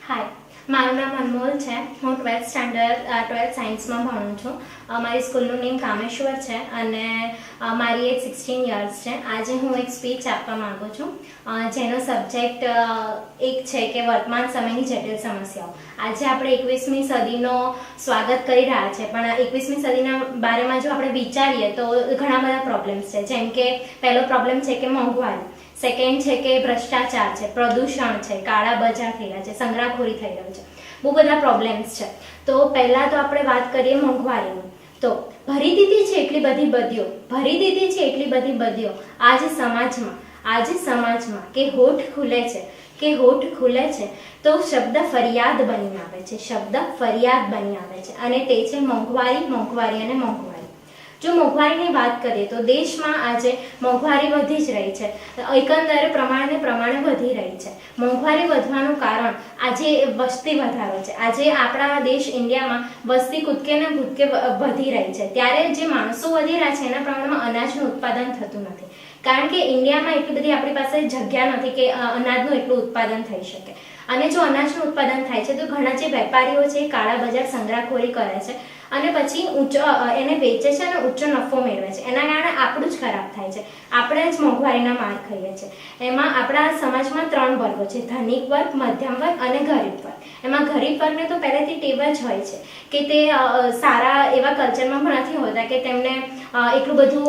હાય, મારું નામ અનમોલ છે. હું 12th સ્ટાન્ડર્ડ 12th સાયન્સમાં ભણું છું. મારી સ્કૂલનું નેમ કામેશ્વર છે અને મારી એજ 16 યર્સ છે. આજે હું એક સ્પીચ આપવા માંગુ છું જેનો સબ્જેક્ટ એક છે કે વર્તમાન સમયની જટિલ સમસ્યાઓ. આજે આપણે 21મી સદીનો સ્વાગત કરી રહ્યા છે, પણ 21મી સદીના બારેમાં જો આપણે વિચારીએ તો ઘણા બધા પ્રોબ્લેમ્સ છે. જેમ કે પહેલો પ્રોબ્લેમ છે કે મોંઘવારી, સેકન્ડ છે કે ભ્રષ્ટાચાર છે, પ્રદૂષણ છે, કાળા બજાર થઈ રહ્યા છે, સંગ્રહખોરી થઈ રહ્યું છે, બહુ બધા પ્રોબ્લેમ્સ છે. તો પહેલા તો આપણે વાત કરીએ મોંઘવારીની. તો ભરી દીધી છે એટલી બધી બદીઓ આજ સમાજમાં કે હોઠ ખુલે છે તો શબ્દ ફરિયાદ બની આવે છે અને તે છે મોંઘવારી. જો મોંઘવારીની વાત કરીએ તો દેશમાં આજે મોંઘવારી વધી જ રહી છે, એકંદરે પ્રમાણે વધી રહી છે. મોંઘવારી વધવાનું કારણ આજે વસ્તી વધારો છે. આજે આપણા દેશ ઇન્ડિયામાં વસ્તી કૂદકે વધી રહી છે, ત્યારે જે માણસો વધી રહ્યા છે એના પ્રમાણમાં અનાજનું ઉત્પાદન થતું નથી. કારણ કે ઇન્ડિયામાં એટલી બધી આપણી પાસે જગ્યા નથી કે અનાજનું એટલું ઉત્પાદન થઈ શકે. અને જો અનાજનું ઉત્પાદન થાય છે તો ઘણા જે વેપારીઓ છે એ કાળા બજાર સંગ્રહખોરી કરે છે અને પછી એને વેચે છે અને ઊંચો નફો મેળવે છે. એના કારણે આપણું જ ખરાબ થાય છે, આપણે જ મોંઘવારીના માર ખાઈએ છીએ. એમાં આપણા સમાજમાં 3 વર્ગો છે: ધનિક વર્ગ, મધ્યમ વર્ગ અને ગરીબ વર્ગ. એમાં ગરીબ વર્ગને તો પહેલેથી ટેવ જ હોય છે કે તે સારા એવા કલ્ચરમાં પણ નથી હોતા કે તેમને એટલું બધું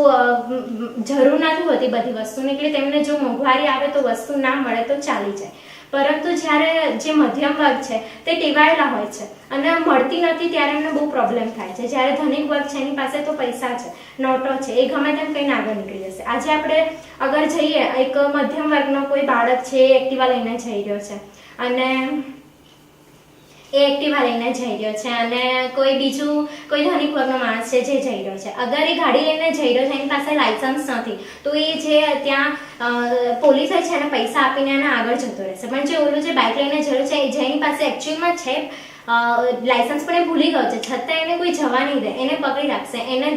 જરૂર નથી હોતી બધી વસ્તુની, એટલે તેમને જો મોંઘવારી આવે તો વસ્તુ ના મળે તો ચાલી જાય. પરંતુ જ્યારે જે મધ્યમ વર્ગ છે તે ટેવાયેલા હોય છે અને મળતી નથી ત્યારે એમને બહુ પ્રોબ્લેમ થાય છે. જ્યારે ધનિક વર્ગ છે એની પાસે તો પૈસા છે, નોટો છે, એ ગમે તેમ કંઈ આગળ નીકળી જશે. આજે આપણે અગર જઈએ, એક મધ્યમ વર્ગનો કોઈ બાળક છે એ એક્ટિવા લઈને જઈ રહ્યો છે અને કોઈ ધનિક વર્ગનો માણસ છે જે જઈ રહ્યો છે. અગર એ ગાડી લઈને જઈ રહ્યો છે, એની પાસે લાયસન્સ નથી, તો એ જે ત્યાં પોલીસ છે એને પૈસા આપીને એને આગળ જતો રહેશે. પણ જે ઓલું જે બાઇક લઈને જઈ રહ્યો છે, જેની પાસે એકચ્યુઅલમાં છે લાયસન્સ પણ એ ભૂલી ગયો છે, છતાં એને કોઈ જવા નહીં દે, એને પકડી રાખશે, એને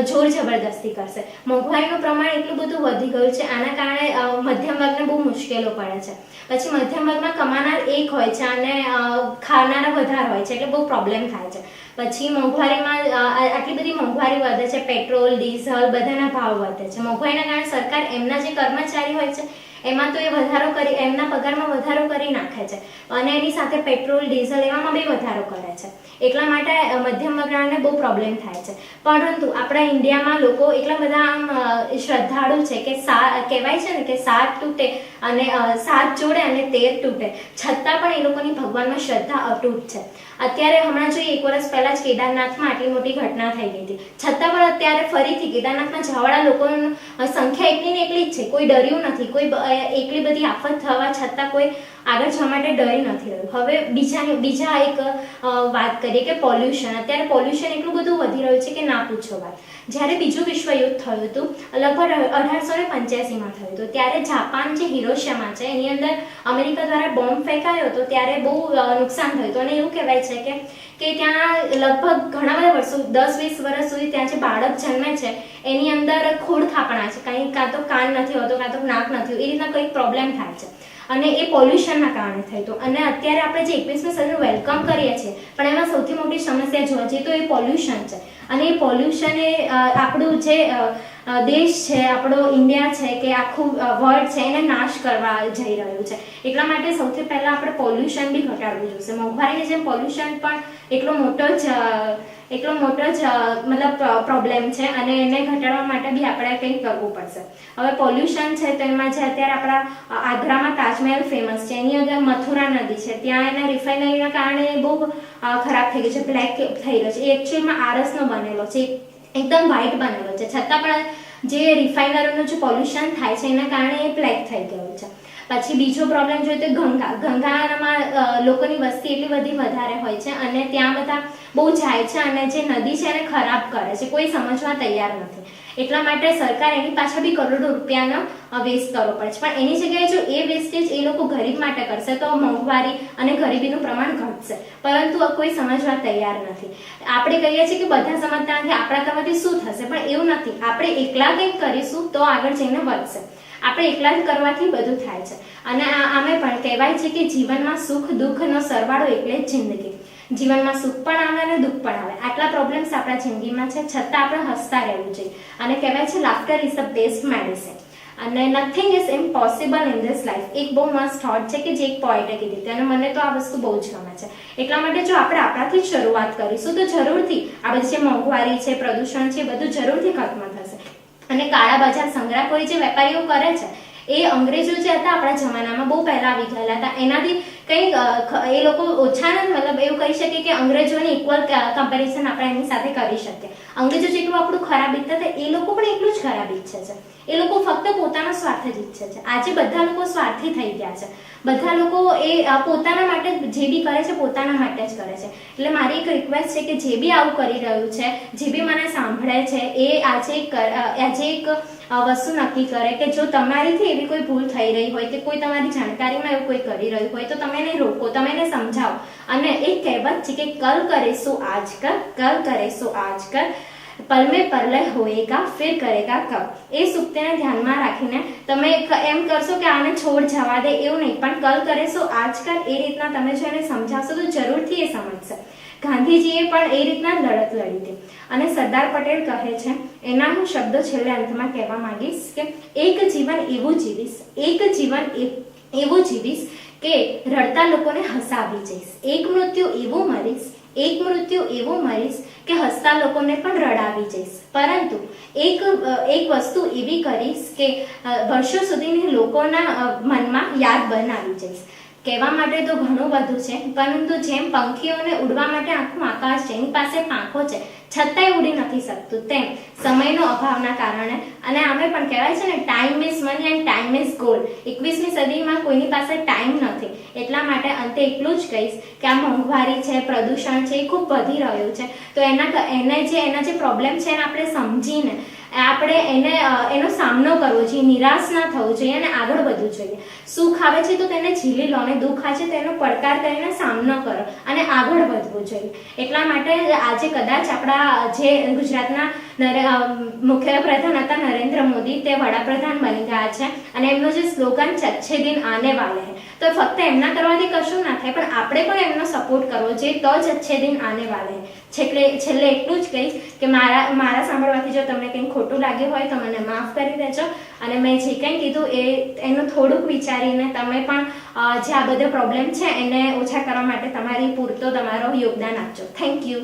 જોર જબરદસ્તી કરશે. મોંઘવારીનું પ્રમાણ એટલું બધું વધી ગયું છે, આના કારણે મધ્યમ વર્ગને બહુ મુશ્કેલો પડે છે. પછી મધ્યમ વર્ગમાં કમાનાર એક હોય છે અને ખાનારા વધારે હોય છે, એટલે બહુ પ્રોબ્લેમ થાય છે. પછી મોંઘવારીમાં આટલી બધી મોંઘવારી વધે છે, પેટ્રોલ, ડીઝલ બધાના ભાવ વધે છે. મોંઘવારીના કારણે સરકાર એમના જે કર્મચારી હોય છે એમાં તો એ એમના પગારમાં વધારો કરી નાખે છે અને એની સાથે પેટ્રોલ, ડીઝલ એવામાં બી વધારો કરે છે. એટલા માટે મધ્યમ વર્ગને બહુ પ્રોબ્લેમ થાય છે. પરંતુ આપણા ઇન્ડિયામાં લોકો એટલા બધા આમ શ્રદ્ધાળુ છે કે કહેવાય છે ને કે સાત તૂટે અને સાત જોડે અને 13 તૂટે, છતાં પણ એ લોકોની ભગવાનમાં શ્રદ્ધા અતૂટ છે. અત્યારે હમણાં જોઈએ, 1 વર્ષ પહેલા જ કેદારનાથમાં આટલી મોટી ઘટના થઈ ગઈ હતી, છતાં પણ અત્યારે ફરીથી કેદારનાથમાં જવાવાળા લોકોની સંખ્યા એટલી ને એટલી જ છે. કોઈ ડર્યું નથી, કોઈ એટલી બધી આફત થવા છતાં કોઈ આગળ જવા માટે ડરી નથી રહ્યું. હવે બીજા એક વાત કરીએ કે પોલ્યુશન. અત્યારે પોલ્યુશન એટલું બધું વધી રહ્યું છે કે ના પૂછો વાત. જ્યારે બીજું વિશ્વયુદ્ધ થયું હતું, લગભગ 1885માં થયું હતું, ત્યારે જાપાન જે હિરોશિમા છે એની અંદર અમેરિકા દ્વારા બોમ્બ ફેંકાયો હતો, ત્યારે બહુ નુકસાન થયું હતું. અને એવું કહેવાય છે કે ત્યાં લગભગ ઘણા બધા વર્ષો, 10-20 વર્ષ સુધી ત્યાં જે બાળક જન્મે છે એની અંદર ખોડ થાપણા છે, કાં તો કાન નથી હોતો, કાં તો નાક નથી હોતું, એ રીતના કંઈક પ્રોબ્લેમ થાય છે. અને એ પોલ્યુશનના કારણે થયું હતું. અને અત્યારે આપણે જે 21મી સદીનું વેલકમ કરીએ છીએ, પણ એમાં સૌથી મોટી સમસ્યા જોવા જઈએ તો એ પોલ્યુશન છે. અને એ પોલ્યુશન એ આપણું જે દેશ છે, આપણો ઇન્ડિયા છે કે આખું વર્લ્ડ છે એને નાશ કરવા જઈ રહ્યું છે. એટલા માટે સૌથી પહેલાં આપણે પોલ્યુશન બી ઘટાડવું જોઈશે. મોંઘવારીની જેમ પોલ્યુશન પણ એટલો મોટો જ મતલબ પ્રોબ્લેમ છે અને એને ઘટાડવા માટે બી આપણે કંઈક કરવું પડશે. હવે પોલ્યુશન છે તો એમાં જે અત્યારે આપણા આગ્રામાં તાજમહેલ ફેમસ છે, એની અંદર મથુરા નદી છે, ત્યાં એના રિફાઇનરીના કારણે બહુ ખરાબ થઈ ગયું છે, બ્લેક થઈ ગયો છે. એ એકચ્યુઅલમાં આરસનો બનેલો છે, એકદમ વ્હાઇટ બનેલો છે, છતાં પણ જે રિફાઇનરીનું જે પોલ્યુશન થાય છે એના કારણે એ બ્લેક થઈ ગયું છે. પછી બીજો પ્રોબ્લેમ જોઈએ તો ગંગામાં લોકોની વસ્તી એટલી બધી વધારે હોય છે અને ત્યાં બધા બહુ જાય છે અને જે નદી છે એને ખરાબ કરે છે, કોઈ સમજવા તૈયાર નથી. એટલા માટે સરકાર એની પાછળ બી કરોડો રૂપિયાનો વેસ્ટ કરવો પડે છે. પણ એની જગ્યાએ જો એ વેસ્ટેજ એ લોકો ગરીબ માટે કરશે તો મોંઘવારી અને ગરીબીનું પ્રમાણ ઘટશે, પરંતુ કોઈ સમજવા તૈયાર નથી. આપણે કહીએ છીએ કે બધા સમજતા નથી, આપણા કરવાથી શું થશે, પણ એવું નથી. આપણે એકલા કંઈક કરીશું તો આગળ જઈને વધશે. આપણે એકલા જ કરવાથી બધું થાય છે. અને આમે પણ કહેવાય છે કે જીવનમાં સુખ દુઃખનો સરવાળો એટલે જ જિંદગી. જીવનમાં સુખ પણ આવે અને દુઃખ પણ આવે. આટલા પ્રોબ્લેમ્સ આપણા જિંદગીમાં છે, છતાં આપણે હસતા રહેવું જોઈએ. અને કહેવાય છે laughter is the best medicine. અને nothing is impossible in this life. એક બહુ મસ્ત થોટ છે કે જે એક પોએટે કીધી હતી અને મને તો આ વસ્તુ બહુ જ ગમે છે. એટલા માટે જો આપણે આપણાથી જ શરૂઆત કરીશું તો જરૂરથી આ બધી જે મોંઘવારી છે, પ્રદૂષણ છે, બધું જરૂરથી ખત્મ થશે. અને કાળા બજાર સંગ્રહખોરી જે વેપારીઓ કરે છે એ અંગ્રેજો જે હતા આપણા જમાનામાં બહુ પહેલા આવી ગયેલા હતા. એનાથી કંઈ એ લોકો ઓછા નથી, મતલબ એવું કહી શકીએ કે અંગ્રેજોની ઇક્વલ કમ્પેરિઝન આપણે એની સાથે કરી શકીએ. અંગ્રેજો જેટલું આપણું ખરાબ ઈચ્છતા હતા એ લોકો પણ એટલું જ ખરાબ ઈચ્છે છે. એ લોકો ફક્ત પોતાનો સ્વાર્થ જ ઈચ્છે છે. આજે બધા લોકો સ્વાર્થી થઈ ગયા છે. બધા લોકો એ પોતાના માટે જે બી કરે છે પોતાના માટે જ કરે છે. એટલે મારી એક રિક્વેસ્ટ છે કે જે બી આવું કરી રહ્યું છે, જે બી મને સાંભળે છે, એ આજે એક વસ્તુ નક્કી કરે કે જો તમારીથી એવી કોઈ ભૂલ થઈ રહી હોય કે કોઈ તમારી જાણકારીમાં એવું કોઈ કરી રહ્યું હોય તો તમે એને રોકો, તમે એને સમજાવો. અને એક કહેવત છે કે કલ કરે સો આજ કર, કલ કરે સો આજ કર, પલ में प्रलय होएगा फिर करेगा कब. એ સૂક્તિને ધ્યાનમાં રાખીને તમે એમ કરશો કે આને છોડ જવા દે એવું નહીં, પણ કલ કરે સો આજ કર એ રીતના તમે જો એને સમજાવશો તો જરૂરથી એ સમજશે. ગાંધીજીએ પણ એ રીતના લડત લડી હતી. અને સરદાર પટેલ કહે છે, એના હું શબ્દો છેલ્લે અંતમાં કહેવા માંગીશ કે એક જીવન એવું જીવીશ, એક જીવન એવું જીવીશ કે રડતા લોકોને હસાવી જઈશ. એક મૃત્યુ એવું મરીશ, એક મૃત્યુ એવું મરીશ કે હસતા લોકોને પણ રડાવી જઈશ. પરંતુ એક વસ્તુ એવી કરીશ કે વર્ષો સુધીની લોકોના મનમાં યાદ બનાવી જઈશ. કહેવા માટે તો ઘણું બધું છે, પરંતુ જેમ પંખીઓને ઉડવા માટે આખું આકાશ છે, એની પાસે પાંખો છે, છતાંય ઉડી નથી શકતું, તેમ સમયનો અભાવના કારણે અને આમે પણ કહેવાય છે ને time is money end time is gold. 21મી સદીમાં કોઈની પાસે ટાઈમ નથી. એટલા માટે અંતે એટલું જ કહીશ કે આ મોંઘવારી છે, પ્રદૂષણ છે, એ ખૂબ વધી રહ્યું છે. તો એના જે પ્રોબ્લેમ છે એને આપણે સમજીને આપણે એનો સામનો કરવો જોઈએ, નિરાશ ના થવું જોઈએ અને આગળ વધવું જોઈએ. સુખ આવે છે તો તેને ઝીલી લો અને દુઃખ આવે છે તેનો પડકાર કરીને સામનો કરો અને આગળ વધવું જોઈએ. એટલા માટે આજે કદાચ આપણા જે ગુજરાતના મુખ્યપ્રધાન હતા નરેન્દ્ર મોદી, તે વડાપ્રધાન બની ગયા છે અને એમનો જે સ્લોગન છે અચ્છે દિન આને વાલે હૈ, તો ફક્ત એમના કરવાથી કશું ના થાય, પણ આપણે પણ એમનો સપોર્ટ કરવો જોઈએ, તો જ અચ્છે દિન આને વાલે હૈ. છેલ્લે એટલું જ કહીશ કે મારા સાંભળવાથી જો તમને કંઈ ખોટું લાગ્યું હોય તો મને માફ કરી દેજો. અને મેં જે કંઈ કીધું એનું થોડુંક વિચારીને તમે પણ જે આ બધો પ્રોબ્લેમ છે એને ઓછા કરવા માટે તમારો યોગદાન આપજો. Thank you.